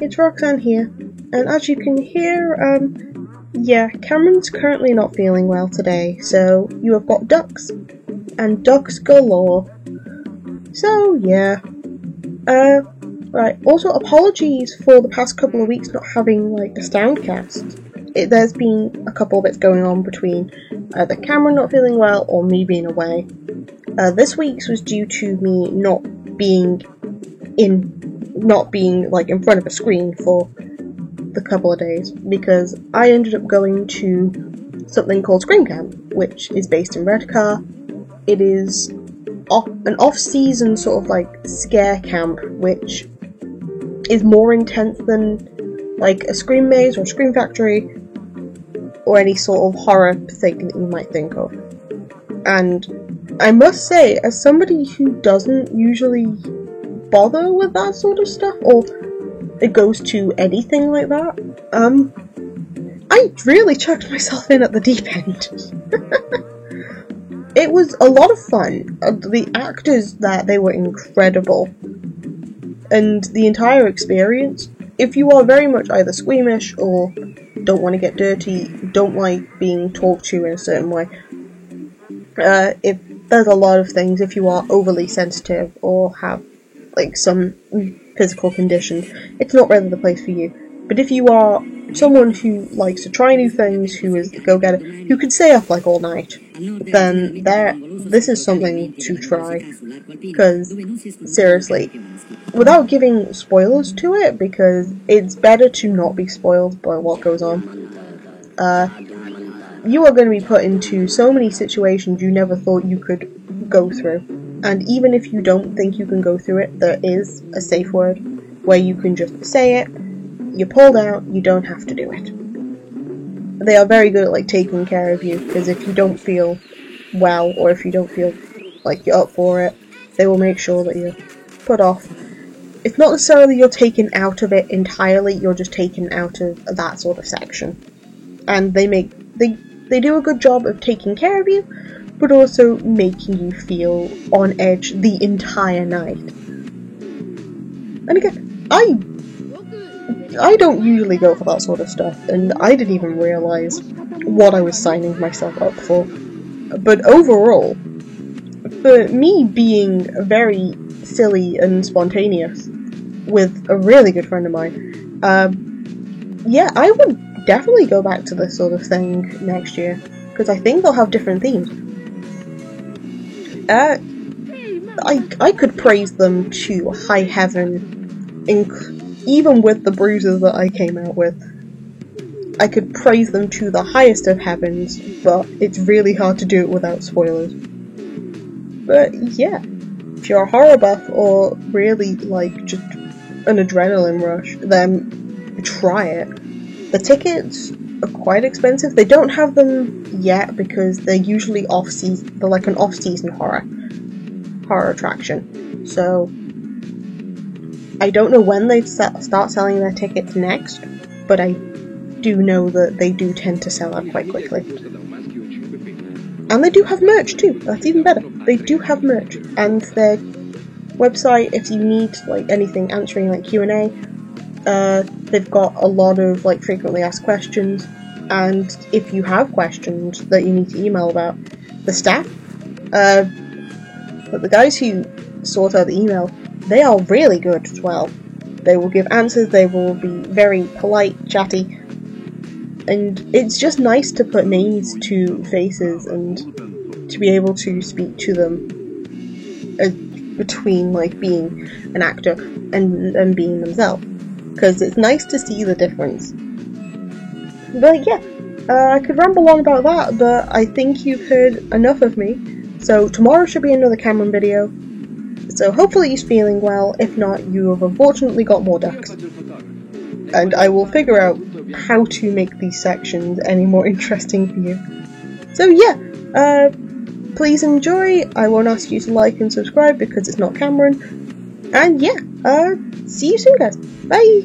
it's Roxanne here, and as you can hear, yeah, Cameron's currently not feeling well today, so you have got ducks, and ducks galore. So yeah, right, also apologies for the past couple of weeks not having, like, the Soundcast. There's been a couple of bits going on between either Cameron not feeling well or me being away. This week's was due to me not being like in front of a screen for the couple of days, because I ended up going to something called Scream Camp, which is based in Redcar. It is an off-season sort of like scare camp, which is more intense than like a Scream Maze or a Scream Factory or any sort of horror thing that you might think of. And I must say, as somebody who doesn't usually bother with that sort of stuff, or it goes to anything like that, I really chucked myself in at the deep end. It was a lot of fun. The actors they were incredible. And the entire experience, if you are very much either squeamish or don't want to get dirty, don't like being talked to in a certain way, if there's a lot of things, if you are overly sensitive or have like some physical conditions, it's not really the place for you. But if you are someone who likes to try new things, who is the go-getter, who could stay up like all night, then this is something to try. Because, seriously, without giving spoilers to it, because it's better to not be spoiled by what goes on, you are going to be put into so many situations you never thought you could go through. And even if you don't think you can go through it, there is a safe word where you can just say it, you're pulled out, you don't have to do it. They are very good at like taking care of you, because if you don't feel well, or if you don't feel like you're up for it, they will make sure that you're put off. It's not necessarily you're taken out of it entirely, you're just taken out of that sort of section. And they do a good job of taking care of you, but also making you feel on edge the entire night. And again, I don't usually go for that sort of stuff, and I didn't even realise what I was signing myself up for. But overall, for me being very silly and spontaneous with a really good friend of mine, yeah, I would definitely go back to this sort of thing next year, because I think they'll have different themes. I could praise them to high heaven, even with the bruises that I came out with. I could praise them to the highest of heavens, but it's really hard to do it without spoilers. But yeah, if you're a horror buff or really like just an adrenaline rush, then try it. The tickets are quite expensive. They don't have them yet because they're usually off-season. They're like an off-season horror attraction. So I don't know when they start selling their tickets next, but I do know that they do tend to sell out quite quickly. And they do have merch too. That's even better. They do have merch, and their website, if you need like anything answering like Q&A, they've got a lot of like frequently asked questions. And if you have questions that you need to email about, the staff, but the guys who sort out the email, they are really good as well. They will give answers, they will be very polite, chatty, and it's just nice to put names to faces and to be able to speak to them between like being an actor and being themselves, because it's nice to see the difference. But yeah, I could ramble on about that, but I think you've heard enough of me. So tomorrow should be another Cameron video. So hopefully he's feeling well. If not, you have unfortunately got more ducks. And I will figure out how to make these sections any more interesting for you. So yeah, please enjoy. I won't ask you to like and subscribe because it's not Cameron. And yeah, see you soon guys. Bye!